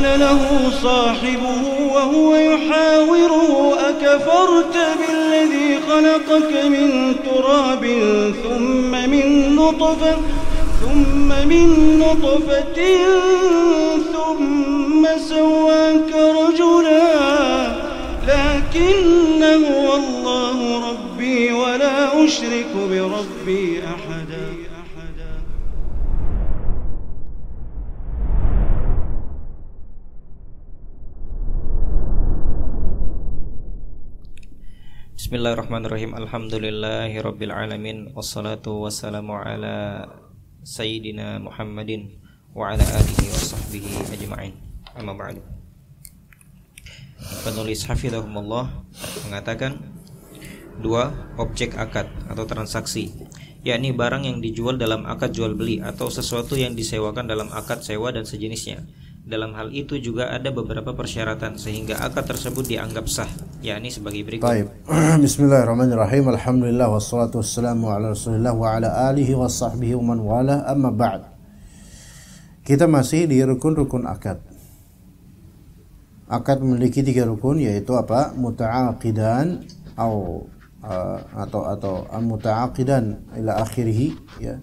قال له صاحبه وهو يحاوره أكفرت بالذي خلقك من تراب ثم من نطفة ثم سواك رجلا لكن هو الله ربي ولا أشرك بربي أحدا. Bismillahirrahmanirrahim. Alhamdulillahirabbil alamin wassalatu wassalamu ala sayyidina Muhammadin wa ala alihi wa sahbihi ajma'in. Amma ba'du. Penulis hafizahumullah mengatakan 2. Objek akad atau transaksi, yakni barang yang dijual dalam akad jual beli atau sesuatu yang disewakan dalam akad sewa dan sejenisnya. Dalam hal itu juga ada beberapa persyaratan sehingga akad tersebut dianggap sah, yakni sebagai berikut. Baik. Bismillahirrahmanirrahim. Alhamdulillah wassalatu wassalamu ala Rasulillah wa ala alihi wa sahbihi wa man wala, amma ba'd. Kita masih di rukun-rukun akad. Akad memiliki 3 rukun, yaitu apa? Muta'aqidan atau muta'aqidan ila akhirih, ya.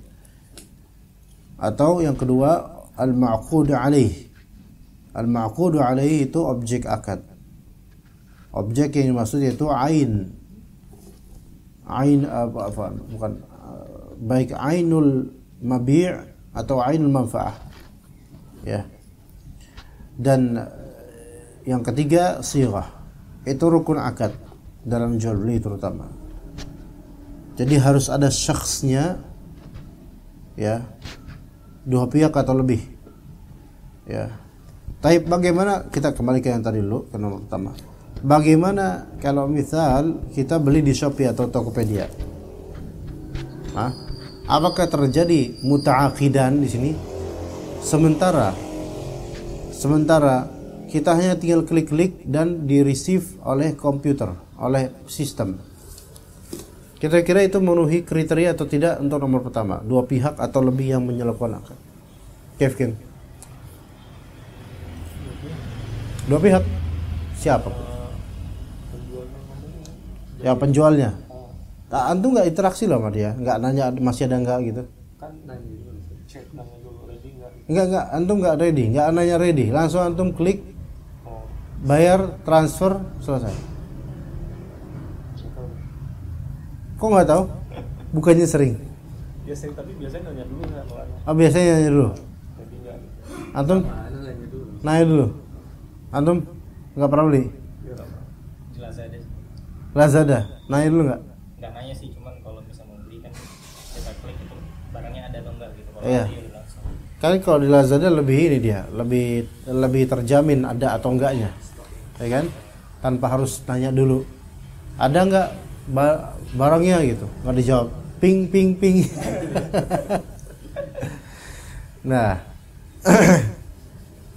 Atau yang kedua al-ma'qud alaih. Al-ma'qudu alaihi itu objek akad. Objek yang dimaksud yaitu baik ainul mabi' atau ainul manfa'ah, ya. Dan yang ketiga sighah. Itu rukun akad dalam jual beli terutama. Jadi harus ada syakhsnya, ya, 2 pihak atau lebih, ya. Tapi bagaimana, kita kembali ke yang tadi dulu, ke nomor pertama. Bagaimana kalau misal kita beli di Shopee atau Tokopedia? Apakah terjadi muta'aqidan di sini? Sementara kita hanya tinggal klik-klik dan di-receive oleh komputer, oleh sistem. Kira-kira itu memenuhi kriteria atau tidak untuk nomor pertama? 2 pihak atau lebih yang menyelakukan akad. Kevin? 2 pihak. Siapa? Ya, penjualnya. Antum nggak interaksi loh sama dia, nggak nanya masih ada nggak gitu. Kan nanya dulu, cek nanya dulu ready nggak? Enggak, antum nggak ready, nggak nanya ready, langsung antum klik, bayar, transfer, selesai. Kok nggak tahu? Bukannya sering? Ya sering, tapi biasanya nanya dulu nggak? Biasanya nanya dulu. Ready nggak? Antum nanya dulu. Antum nggak pernah beli? Di Lazada. Nanya dulu nggak? Nggak nanya sih, cuman kalau bisa mau beli kan kita klik itu barangnya ada atau enggak gitu. Kalau iya. ada ya langsung. Kan kalau di Lazada lebih ini dia, lebih terjamin ada atau enggaknya, ya kan? Tanpa harus tanya dulu, ada nggak barangnya gitu, nggak dijawab, ping. Nah,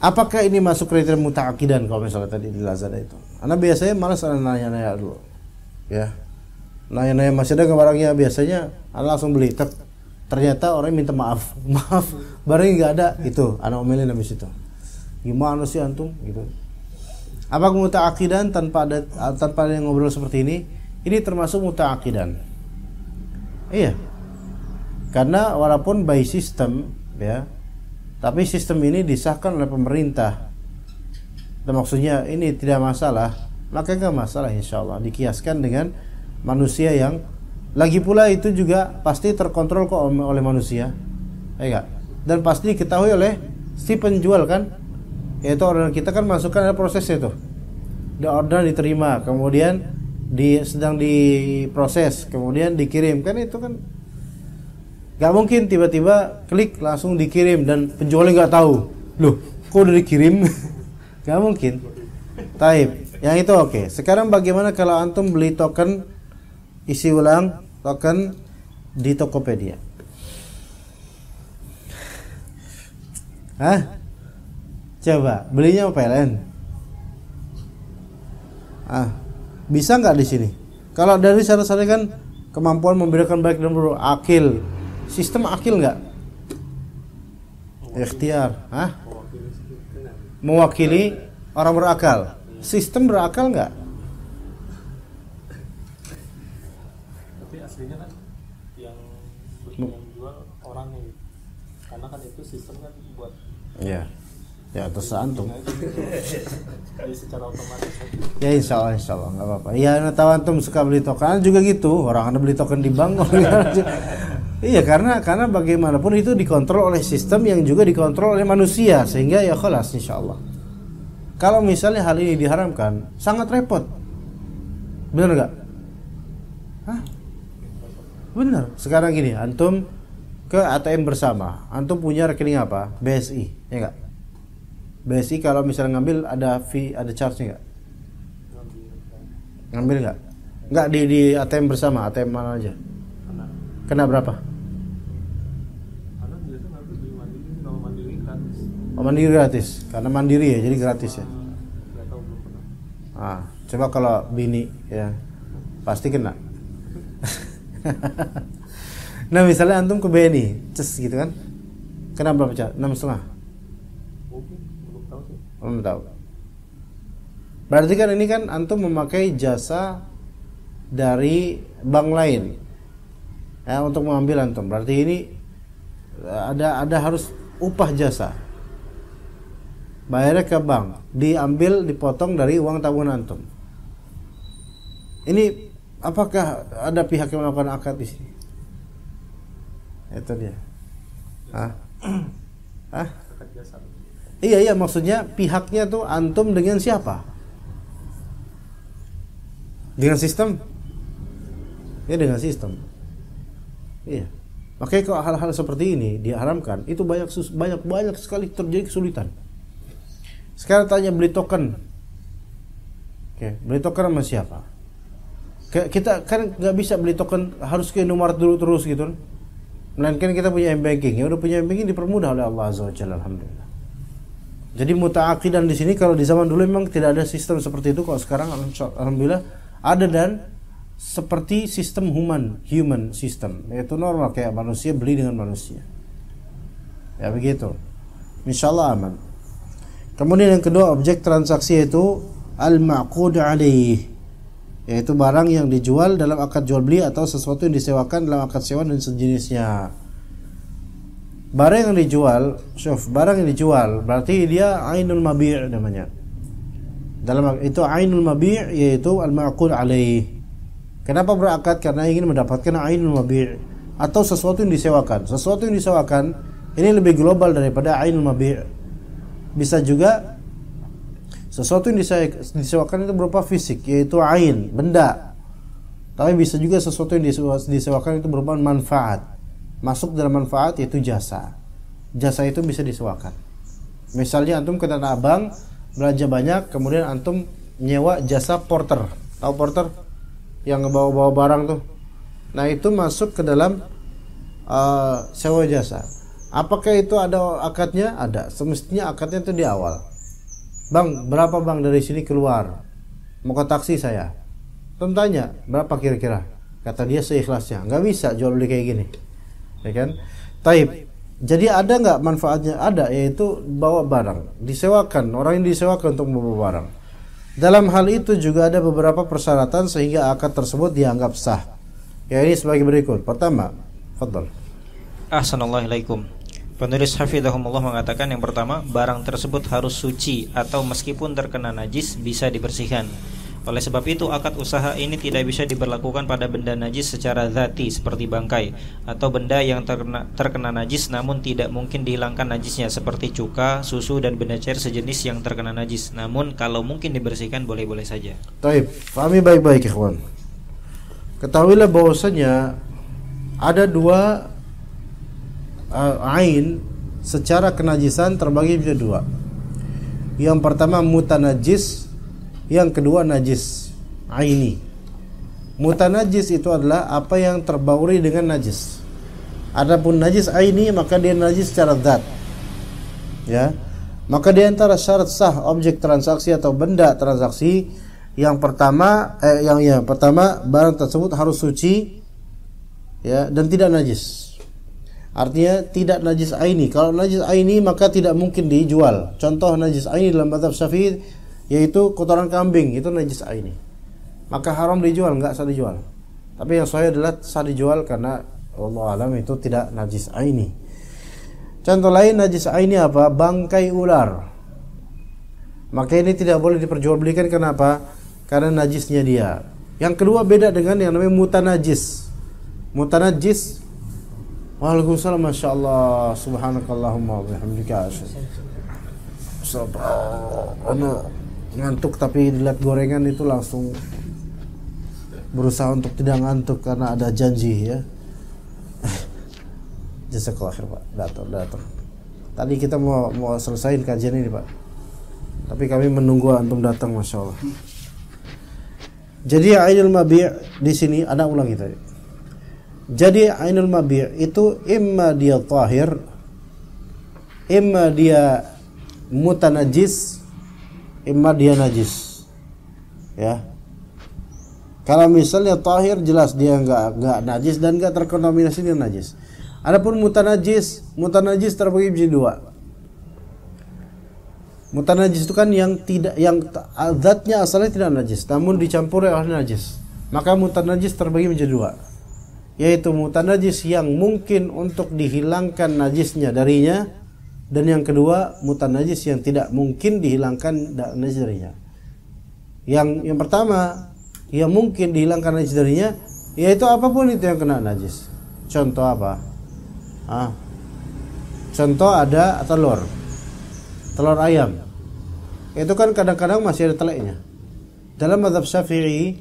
apakah ini masuk kriteria muta'aqidan kalau misalnya tadi di Lazada itu? Karena biasanya malas nanya-nanya dulu, ya. Nanya-nanya masih ada nggak barangnya, biasanya langsung beli. Ternyata orang minta maaf, barangnya nggak ada, itu anak omelin habis itu. Gimana sih antum gitu? Apakah muta'aqidan tanpa ada yang ngobrol seperti ini? Ini termasuk muta'aqidan. Iya. Karena walaupun by system, ya, tapi sistem ini disahkan oleh pemerintah. Dan maksudnya ini tidak masalah, maka enggak masalah insyaallah dikiaskan dengan manusia yang lagi pula itu juga pasti terkontrol kok oleh manusia. Ya enggak? Dan pasti diketahui oleh si penjual kan? Yaitu orderan kita kan masukkan ada prosesnya tuh. Orderan diterima, kemudian sedang diproses, kemudian dikirim. Kan itu kan gak mungkin tiba-tiba klik langsung dikirim dan penjualnya gak tahu. Loh, kok udah dikirim? Gak mungkin. Taib. Yang itu oke. Sekarang bagaimana kalau antum beli token isi ulang token di Tokopedia? Coba belinya PLN. Bisa nggak di sini? Kalau dari syarat-syarat kan kemampuan membedakan baik dan buruk, akil. Sistem akil nggak? Ikhtiar. mewakili orang berakal. Sistem berakal nggak? Tapi aslinya kan yang jual orangnya gitu. Karena kan itu sistem kan buat Ya, ya terserah antum. jadi secara otomatis Ya insya Allah nggak apa-apa. Ya tahu antum suka beli token juga gitu. Orang anda beli token di bank. Iya karena bagaimanapun itu dikontrol oleh sistem yang juga dikontrol oleh manusia sehingga ya khalas insya Allah. Kalau misalnya hal ini diharamkan sangat repot. Benar nggak? Hah? Benar. Sekarang gini, antum ke ATM bersama. Antum punya rekening apa? BSI, ya enggak? BSI kalau misalnya ngambil ada fee, ada charge-nya enggak? Ngambil enggak? Enggak di ATM bersama, ATM mana aja? Kena berapa? karena biasanya ngambil di mandiri, kalau mandiri kan Oh, mandiri gratis. Karena mandiri ya, jadi gratis ya. nggak tahu belum pernah. Coba kalau bini ya pasti kena. Nah misalnya antum ke BNI, gitu kan? Kena berapa charge? 6,5. Mungkin belum tahu sih. Belum tahu. Berarti kan ini kan antum memakai jasa dari bank lain ya, untuk mengambil antum. Berarti ini ada harus upah jasa. Bayarnya ke bank, diambil dipotong dari uang tabungan antum. Ini apakah ada pihak yang melakukan akad di sini? Itu dia. Hah? Akad jasa. Iya maksudnya pihaknya tuh antum dengan siapa? Dengan sistem? Ya dengan sistem. Iya. Makanya kalau hal-hal seperti ini diharamkan, itu banyak sekali terjadi kesulitan. Sekarang tanya beli token. Oke, beli token sama siapa? Kita kan nggak bisa beli token harus ke Indomaret dulu terus gitu kan. Melainkan kita punya M-Banking. Ya udah punya M-Banking dipermudah oleh Allah Azza wa Jalla, alhamdulillah. Jadi muta'aqidan di sini kalau di zaman dulu memang tidak ada sistem seperti itu. Kalau sekarang alhamdulillah ada, dan seperti sistem human system, yaitu normal kayak manusia beli dengan manusia. Ya begitu. Insyaallah aman. Kemudian yang kedua, objek transaksi yaitu al-ma'qud alaih, yaitu barang yang dijual dalam akad jual beli atau sesuatu yang disewakan dalam akad sewa dan sejenisnya. Barang yang dijual berarti dia ainul mabi' namanya. Dalam itu ainul mabi' yaitu al-ma'qud alaih. Kenapa berakad? Karena ingin mendapatkan ainul mabi' atau sesuatu yang disewakan. Sesuatu yang disewakan ini lebih global daripada ainul mabi'. Bisa juga sesuatu yang disewakan itu berupa fisik, yaitu ain, benda. Tapi bisa juga sesuatu yang disewakan itu berupa manfaat. Masuk dalam manfaat yaitu jasa. Jasa itu bisa disewakan. Misalnya antum ke Tanah Abang belanja banyak, kemudian antum nyewa jasa porter. Tahu porter? Yang ngebawa-bawa barang tuh. Nah itu masuk ke dalam sewa jasa. Apakah itu ada akadnya? Ada. Semestinya akadnya itu di awal. Bang, berapa bang dari sini keluar? Mau ke taksi saya. Tanya, berapa kira-kira? Kata dia seikhlasnya. Nggak bisa jual beli kayak gini, ya kan? Taib. Jadi ada nggak manfaatnya? Ada, yaitu bawa barang, disewakan. Orang yang disewakan untuk membawa barang. Dalam hal itu juga ada beberapa persyaratan sehingga akad tersebut dianggap sah. Ya ini sebagai berikut. Pertama, fadhal. Assalamualaikum. Penulis hafizahumullah mengatakan yang pertama, barang tersebut harus suci atau meskipun terkena najis bisa dibersihkan. Oleh sebab itu akad usaha ini tidak bisa diberlakukan pada benda najis secara zati seperti bangkai, atau benda yang terkena najis namun tidak mungkin dihilangkan najisnya seperti cuka, susu dan benda cair sejenis yang terkena najis. Namun kalau mungkin dibersihkan boleh-boleh saja. Taib, pahami baik-baik ikhwan. Ketahuilah bahwasanya ada dua ain secara kenajisan terbagi menjadi dua. Yang pertama mutanajis, yang kedua najis aini. Mutanajis itu adalah apa yang terbauri dengan najis. Adapun najis aini maka dia najis secara zat. Ya. Maka di antara syarat sah objek transaksi atau benda transaksi yang pertama barang tersebut harus suci ya dan tidak najis. Artinya tidak najis aini. Kalau najis aini maka tidak mungkin dijual. Contoh najis aini dalam mazhab Syafi'i yaitu kotoran kambing, itu najis aini. Maka haram dijual, enggak sah dijual. Tapi yang sahih adalah sah dijual karena wallahu alam itu tidak najis aini. Contoh lain najis aini apa? Bangkai ular. Maka ini tidak boleh diperjualbelikan, kenapa? Karena najisnya dia. Yang kedua beda dengan yang namanya mutanajis. Mutanajis, waalaikumsalam, masya Allah, subhanakallahumma bihamdika. Ngantuk tapi dilihat gorengan itu langsung berusaha untuk tidak ngantuk karena ada janji ya. Jazakallah khair Pak, datang. Tadi kita mau selesaiin kajian ini Pak, tapi kami menunggu antum datang, masya Allah. Jadi ainul mabi' di sini ada ulangi tadi. Jadi ainul mabi' itu imma dia tahir, imma dia mutanajis, imma dia najis. Ya. Kalau misalnya tahir jelas dia enggak najis dan enggak terkontaminasi dengan najis. Adapun mutanajis terbagi menjadi dua. Mutanajis itu kan yang zatnya asalnya tidak najis namun dicampuri oleh najis. Maka mutanajis terbagi menjadi dua. Yaitu mutanajis yang mungkin untuk dihilangkan najisnya darinya, dan yang kedua mutanajis yang tidak mungkin dihilangkan najis darinya. Yang pertama yang mungkin dihilangkan najis darinya yaitu apapun itu yang kena najis. Contoh apa? Contoh ada telur ayam. Itu kan kadang-kadang masih ada teleknya. Dalam mazhab Syafi'i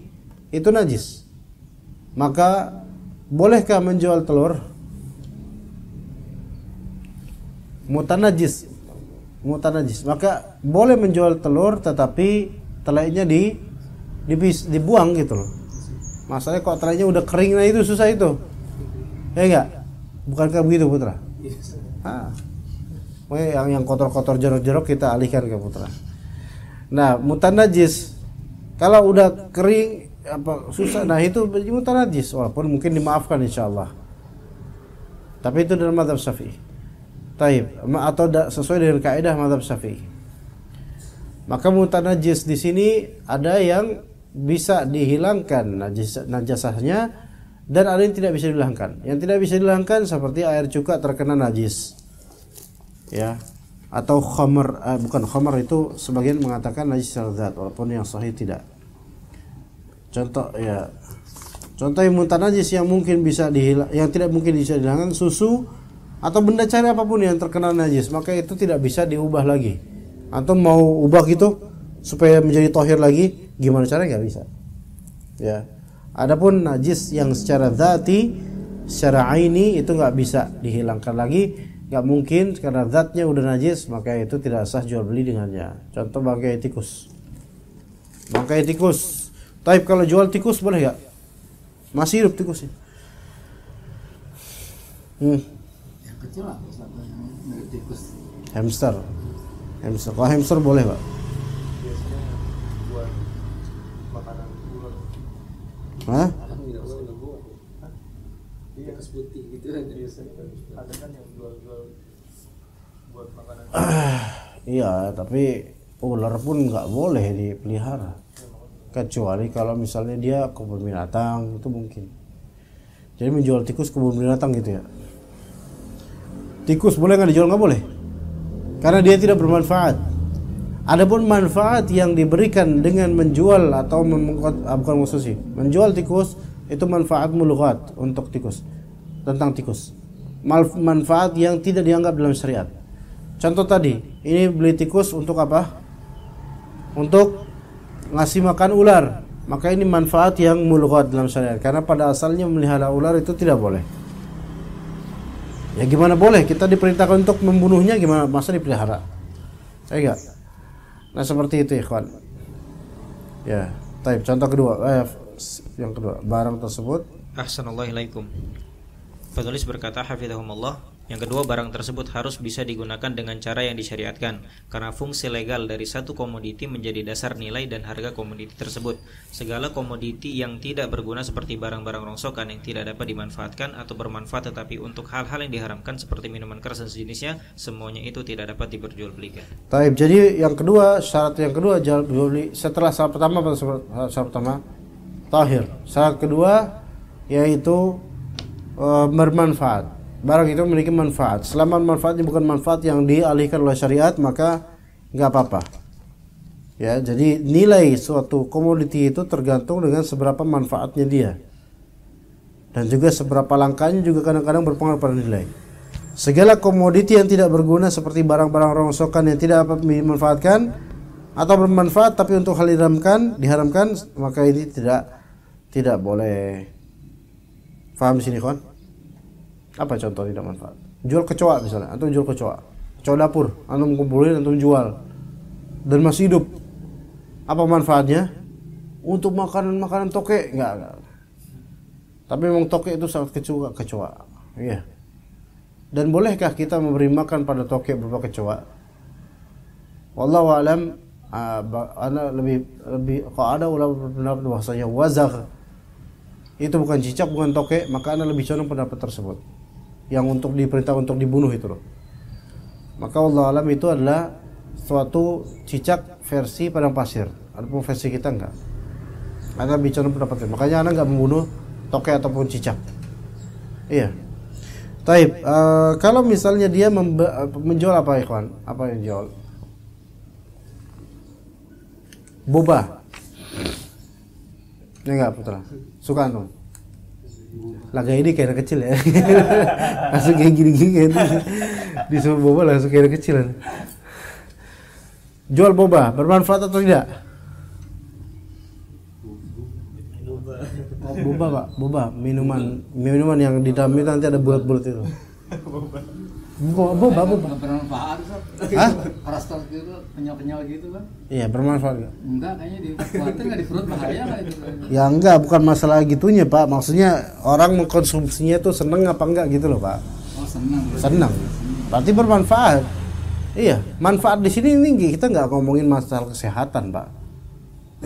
itu najis. Maka bolehkah menjual telur? Mutanajis. Maka boleh menjual telur tetapi teleknya dibuang gitu loh. Masalahnya kok teleknya udah kering, nah itu susah itu. Ya enggak? Bukankah begitu Putra? Yang kotor-kotor jeruk-jeruk kita alihkan ke Putra. Nah, mutanajis kalau udah kering susah, nah itu mutanajis, walaupun mungkin dimaafkan insyaallah. Tapi itu dalam mazhab Syafi'i. Taib, atau sesuai dengan kaidah mazhab Syafi'i. Maka mutanajis di sini ada yang bisa dihilangkan najasahnya dan ada yang tidak bisa dihilangkan. Yang tidak bisa dihilangkan seperti air cuka terkena najis. Ya. Atau khamar, bukan khamar itu sebagian mengatakan najis secara zat walaupun yang sahih tidak. Contoh yang mutanajis yang mungkin bisa yang tidak mungkin bisa dihilangkan, susu atau benda cair apapun yang terkena najis, maka itu tidak bisa diubah lagi. Atau mau ubah gitu supaya menjadi tahir lagi, gimana caranya? Nggak bisa. Ya. Adapun najis yang secara zati, secara aini itu nggak bisa dihilangkan lagi. Gak mungkin karena zatnya udah najis, maka itu tidak sah jual beli dengannya. Contoh bangkai tikus. Tapi kalau jual tikus boleh gak? Masih hidup tikusnya. Yang kecil lah, mirip tikus. Hamster. Kalau hamster boleh Pak? Biasanya buat makanan ular. Hah? Tikus putih gitu kan. Biasanya ada kan yang jual buat makanan. Iya, tapi ular pun nggak boleh dipelihara. Kecuali kalau misalnya dia kebun binatang, itu mungkin. Jadi menjual tikus kebun binatang gitu ya. Tikus boleh nggak dijual? Nggak boleh. Karena dia tidak bermanfaat. Adapun manfaat yang diberikan dengan menjual atau bukan khusus menjual tikus, itu manfaat mulughat untuk tikus, tentang tikus. Manfaat yang tidak dianggap dalam syariat. Contoh tadi, ini beli tikus untuk apa? Untuk ngasih makan ular. Maka ini manfaat yang mulughat dalam syariat. Karena pada asalnya memelihara ular itu tidak boleh. Ya gimana boleh? Kita diperintahkan untuk membunuhnya, gimana masa dipelihara? Saya enggak. Nah seperti itu ikhwan. Ya, baik. Contoh kedua, yang kedua, barang tersebut. Ahsanallahu ilaikum. Penulis berkata hafizahumullah, Yang kedua, barang tersebut harus bisa digunakan dengan cara yang disyariatkan, karena fungsi legal dari satu komoditi menjadi dasar nilai dan harga komoditi tersebut. Segala komoditi yang tidak berguna seperti barang-barang rongsokan yang tidak dapat dimanfaatkan atau bermanfaat tetapi untuk hal-hal yang diharamkan seperti minuman keras dan sejenisnya, semuanya itu tidak dapat diperjualbelikan. Taib. Jadi yang kedua, syarat yang kedua jual beli setelah syarat pertama tahir. Syarat kedua yaitu bermanfaat. Barang itu memiliki manfaat. Selama manfaatnya bukan manfaat yang dialihkan oleh syariat, maka nggak apa-apa. Ya, jadi nilai suatu komoditi itu tergantung dengan seberapa manfaatnya dia, dan juga seberapa langkanya juga kadang-kadang berpengaruh pada nilai. Segala komoditi yang tidak berguna seperti barang-barang rongsokan yang tidak dapat dimanfaatkan atau bermanfaat tapi untuk hal diharamkan, maka ini tidak boleh. Faham di sini, kawan? Apa contoh tidak manfaat? Jual kecoa misalnya, antum jual kecoa dapur, antum kumpulin, antum jual dan masih hidup. Apa manfaatnya? Untuk makanan toke? Enggak. Tapi memang toke itu sangat kecoa. Iya. Dan bolehkah kita memberi makan pada toke berupa kecoa? Wallahu a'lam. Ana lebih kalau ada ulama berpendapat bahwasanya wazagh itu bukan cicak, bukan toke, maka ana lebih condong pendapat tersebut. Yang untuk diperintah untuk dibunuh itu loh. Maka wallahu a'lam itu adalah suatu cicak versi padang pasir. Adapun versi kita enggak. Ana lebih condong pendapat itu. Makanya ana enggak membunuh toke ataupun cicak. Iya. Taib. Kalau misalnya dia menjual apa, ikhwan? Apa yang jual? Boba. Ya enggak, Putra? Suka antum? Laga ini kayak anak kecil ya. Langsung kayak gini-gini disuruh boba langsung kayak anak kecil. Jual boba, bermanfaat atau tidak? Boba, Pak. Boba, minuman yang di dalam itu nanti ada bulat-bulat itu. Boba. Bermanfaat, Hah? Kolesterol gitu, kenyal-kenyal gitu kan? Iya, bermanfaat enggak? Enggak, kayaknya dikuatin nggak di perut bahaya nggak itu? Ya enggak, bukan masalah gitunya, Pak. Maksudnya orang mengkonsumsinya tuh seneng apa enggak gitu loh, Pak. Oh, senang. Senang. Berarti bermanfaat. Iya, manfaat di sini ini kita nggak ngomongin masalah kesehatan, Pak.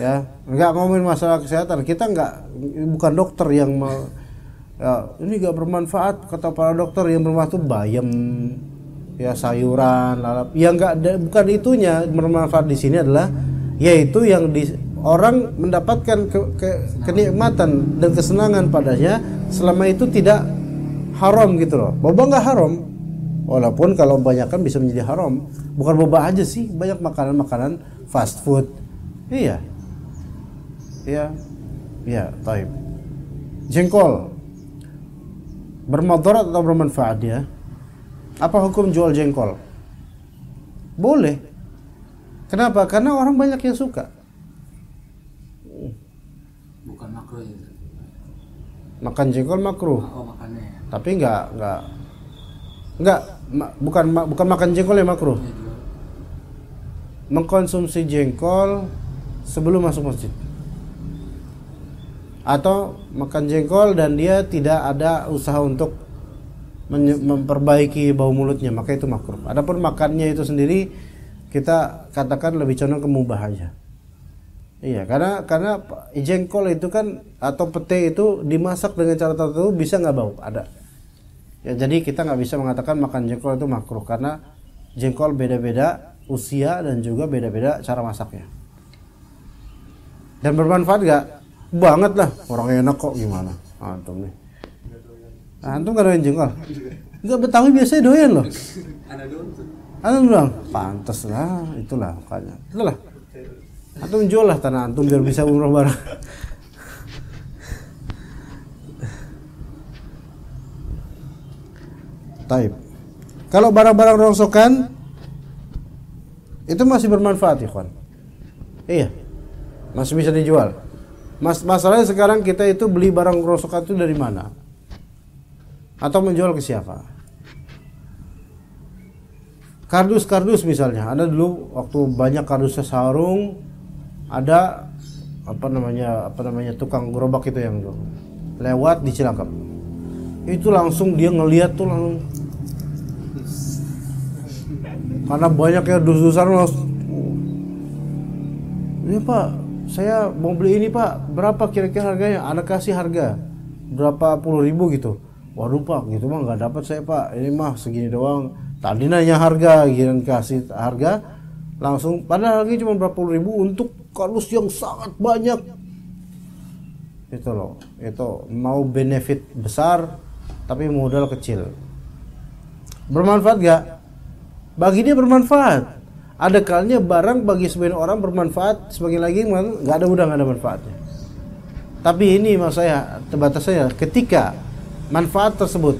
Ya, nggak ngomongin masalah kesehatan. Kita bukan dokter yang ya, ini nggak bermanfaat kata para dokter. Yang bermanfaat itu bayam, ya sayuran, lalap. Ya bukan itunya. Bermanfaat di sini adalah yaitu yang orang mendapatkan kenikmatan dan kesenangan padanya selama itu tidak haram gitu loh. Boba nggak haram, walaupun kalau kebanyakan bisa menjadi haram. Bukan boba aja sih, banyak makanan fast food. Iya, taib. Jengkol bermadarat atau bermanfaat dia? Apa hukum jual jengkol? Boleh. Kenapa? Karena orang banyak yang suka. Bukan makruh ya. Makan jengkol makruh. Oh, makannya. Tapi bukan makan jengkol yang makruh. Mengkonsumsi jengkol sebelum masuk masjid. Atau makan jengkol dan dia tidak ada usaha untuk memperbaiki bau mulutnya, maka itu makruh. Adapun makannya itu sendiri kita katakan lebih condong ke mubah aja. Iya, karena jengkol itu kan atau pete itu dimasak dengan cara tertentu bisa nggak bau, ada. Ya, jadi kita nggak bisa mengatakan makan jengkol itu makruh karena jengkol beda-beda usia dan juga beda-beda cara masaknya. Dan bermanfaat nggak? Banget lah, orang enak kok, gimana? Antum nih. Antum gak doyan jengkol? Enggak, Betawi biasanya doyan loh. Antum bilang, pantes lah, itulah makanya. Itulah. Antum jual lah tanah antum biar bisa umroh bareng. Taib. Kalau barang-barang rongsokan itu masih bermanfaat, ikhwan. Iya. Masih bisa dijual. Masalahnya sekarang kita itu beli barang rongsokan itu dari mana? Atau menjual ke siapa? Kardus misalnya. Ada dulu waktu banyak kardusnya sarung, ada apa namanya tukang gerobak itu yang lewat di Cilangkap. Itu langsung dia ngelihat tuh langsung karena banyak yang dus-dusan langsung, ini Pak, saya mau beli ini Pak, berapa kira-kira harganya? Anak kasih harga berapa puluh ribu gitu. Waduh Pak, gitu mah nggak dapat saya Pak, ini mah segini doang. Tadi nanya harga, giliran kasih harga langsung, padahal harganya cuma berapa puluh ribu untuk kardus yang sangat banyak. Itu loh, itu mau benefit besar tapi modal kecil. Bermanfaat gak? Bagi dia bermanfaat. Ada kalanya barang bagi sebagian orang bermanfaat, sebagian lagi nggak ada, udah nggak ada manfaatnya. Tapi ini maksud saya, terbatas saya, ketika manfaat tersebut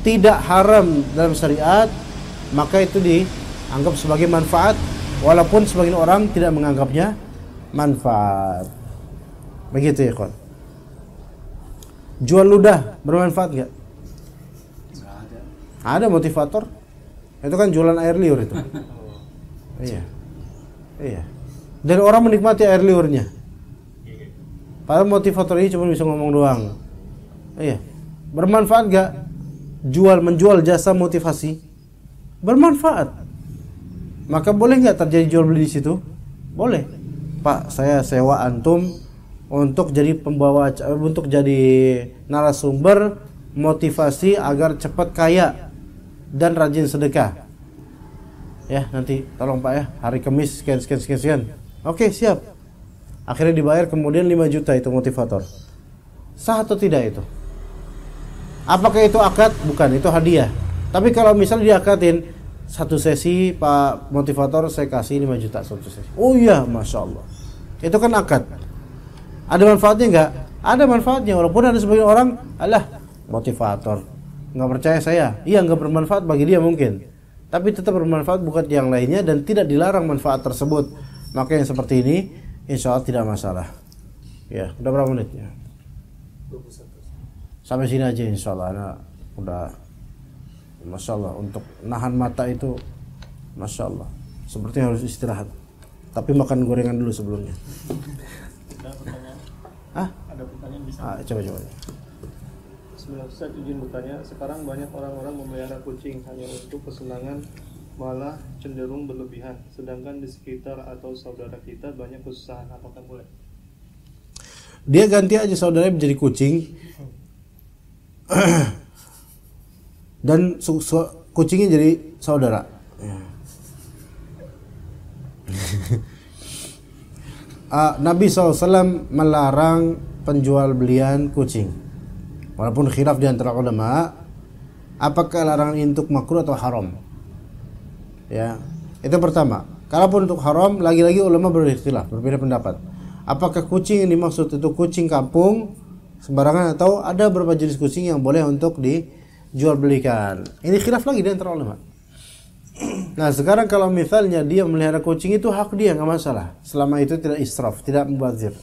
tidak haram dalam syariat, maka itu dianggap sebagai manfaat, walaupun sebagian orang tidak menganggapnya manfaat. Begitu ya, kawan. Jual ludah bermanfaat nggak? Nggak ada. Ada motivator. Itu kan jualan air liur itu. Iya. Dan orang menikmati air liurnya. Padahal motivator ini cuma bisa ngomong doang. Iya. Bermanfaat gak? Menjual jasa motivasi? Bermanfaat. Maka boleh nggak terjadi jual beli di situ? Boleh. Pak, saya sewa antum untuk jadi pembawa, untuk jadi narasumber motivasi agar cepat kaya dan rajin sedekah. Ya, nanti tolong Pak ya, hari Kamis sekian. Oke, siap. Akhirnya dibayar, kemudian 5 juta itu motivator. Sah atau tidak itu? Apakah itu akad? Bukan, itu hadiah. Tapi kalau misalnya diakadin, satu sesi Pak motivator saya kasih 5 juta satu sesi. Oh iya, Masya Allah. Itu kan akad. Ada manfaatnya enggak? Ada manfaatnya, walaupun ada sebagian orang, alah motivator, nggak percaya saya. Iya, nggak bermanfaat bagi dia mungkin, tapi tetap bermanfaat buat yang lainnya dan tidak dilarang manfaat tersebut. Maka yang seperti ini insya Allah tidak masalah. Ya, udah berapa menit ya? 21. Sampai sini aja insya Allah. Nah, udah, Masya Allah, untuk nahan mata itu Masya Allah, sepertinya harus istirahat. Tapi makan gorengan dulu sebelumnya. Ada pertanyaan? Ada pertanyaan bisa? Coba. Bismillah, Ustaz, izin bertanya. Sekarang banyak orang-orang memelihara kucing hanya untuk kesenangan, malah cenderung berlebihan. Sedangkan di sekitar atau saudara kita banyak kesusahan. Apakah boleh? Dia ganti aja saudaranya menjadi kucing. Dan kucingnya jadi saudara. Nabi SAW melarang penjual belian kucing. Walaupun khilaf di antara ulama, apakah larangan ini untuk makruh atau haram? Ya, itu pertama. Kalaupun untuk haram, lagi-lagi ulama berikhtilaf, berbeda pendapat. Apakah kucing yang dimaksud itu kucing kampung sembarangan, atau ada beberapa jenis kucing yang boleh untuk dijual belikan? Ini khilaf lagi di antara ulama. Nah, sekarang kalau misalnya dia melihara kucing, itu hak dia, nggak masalah, selama itu tidak israf, tidak mubazir.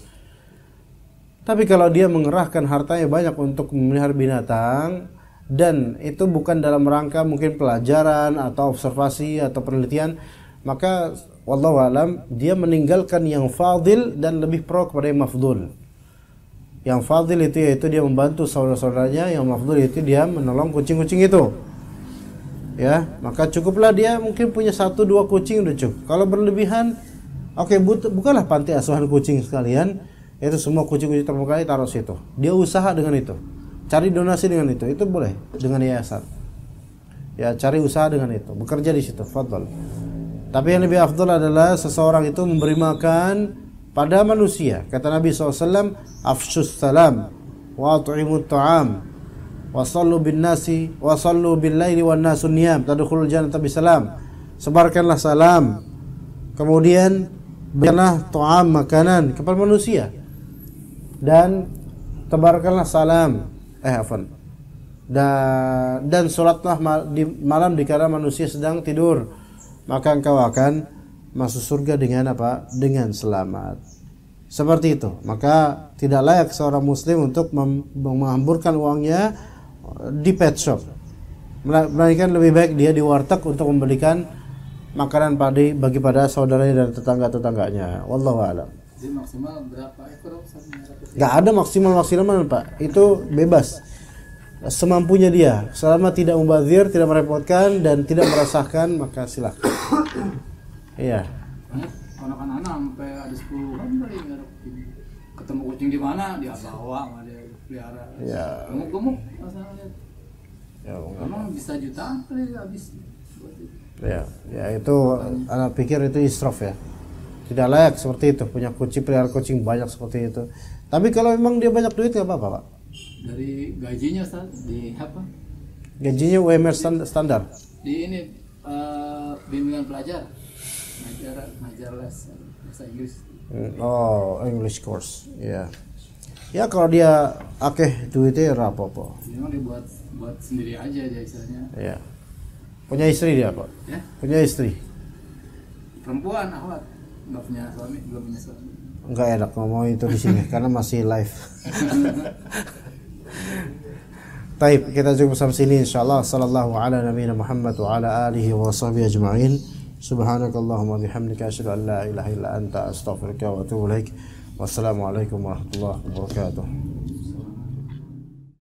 Tapi kalau dia mengerahkan hartanya banyak untuk memelihara binatang, dan itu bukan dalam rangka mungkin pelajaran atau observasi atau penelitian, maka wallahu alam dia meninggalkan yang fadil dan lebih pro kepada yang mafdul. Yang fadil itu yaitu dia membantu saudara-saudaranya, yang mafdul itu dia menolong kucing-kucing itu. Ya, maka cukuplah dia mungkin punya 1-2 kucing udah cukup. Kalau berlebihan, oke, bukanlah panti asuhan kucing sekalian. Itu semua kucing-kucing terbuka taruh situ. Dia usaha dengan itu. Cari donasi dengan itu. Itu boleh dengan yayasan. Ya, cari usaha dengan itu. Bekerja di situ. Fadhal. Tapi yang lebih afdal adalah seseorang itu memberi makan pada manusia. Kata Nabi SAW, afshus salam wa at'imut ta'am wa sallu bin nasi wa sallu bil laili wan nasun niyam tadkhulul jannata bisalam. Sebarkanlah salam, kemudian berikanlah ta'am, makanan kepada manusia, dan tebarkanlah salam dan salatlah di malam dikala manusia sedang tidur, maka engkau akan masuk surga dengan apa? Dengan selamat. Seperti itu. Maka tidak layak seorang muslim untuk menghamburkan uangnya di pet shop. Melainkan lebih baik dia di warteg untuk membelikan makanan padi bagi pada saudaranya dan tetangga-tetangganya. Wallahu a'lam. Jadi maksimal berapa ekor? Gak ada maksimal Pak. Itu bebas. semampunya dia, selama tidak mubazir, tidak merepotkan dan tidak merasakan, maka silakan. Iya. Anak-anak sampai ada 10 kan kali nggak ketemu kucing di mana dia bawa sama dia pelihara. Iya. Gemuk-gemuk masalahnya. Ya, Memang bisa jutaan kali habis. ya itu anak pikir itu israf ya. Tidak layak seperti itu, punya kucing, pelihara kucing banyak seperti itu. Tapi kalau memang dia banyak duit nggak apa-apa, Pak. Dari gajinya Ustaz di apa? Gajinya UMR standar. Di ini bimbingan pelajar. Ngajar les bahasa Inggris. Oh, English course. Ya. Ya kalau dia akeh duitnya ya apa-apa. Memang dia buat sendiri aja istilahnya. Ya. Punya istri dia, Pak? Ya? Punya istri. Perempuan akhwat. Enggak punya suami, belum punya suami. Enggak enak ngomong itu di sini karena masih live. Taib, kita cukup sampai sini insyaallah. Sallallahu ala nabiyina Muhammad wa ala alihi wa sahbihi ajma'in. Subhanakallahumma bihamdika asyhadu an la ilaha illa anta astaghfiruka wa atubu ilaik. Wassalamualaikum warahmatullahi wabarakatuh.